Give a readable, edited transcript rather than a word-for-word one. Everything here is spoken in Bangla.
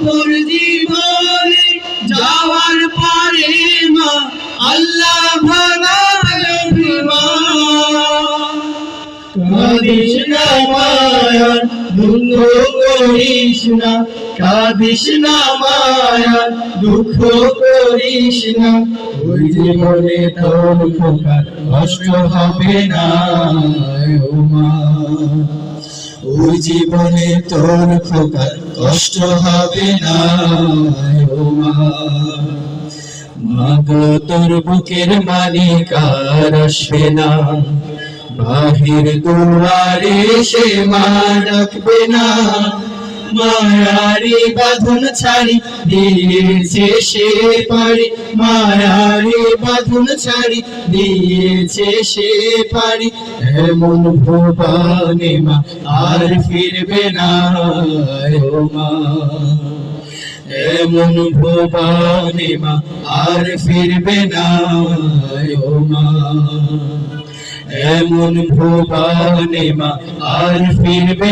অপর জীবনে যাওয়ার পরে মা আল্লাহ ভাঙাবে মা। কাঁদিস না মায়ার দুঃখ করিস না, কাঁদিস না মায়ার দুঃখ করিস না, ওই জীবনে তোর খোকার কষ্ট হবে না ও মা। ওই জীবনে তোর খোকার কষ্ট হবে না ও মা। মা গো তোর বুকের মালিক আর আসবে না, বাহির দুয়ারে সে মা ডাকবে না। মায়ারি বাঁধন ছাড়ি দিয়েছে সে পারি, মায়ারি বাঁধন ছাড়ি দিয়েছে সে পারি, এমন ভুবনে মা আর ফিরবে না ও মা। এমন ভুবনে মা আর ফিরবে না ও মা। এমন ভুবনে মা আর ফিরবে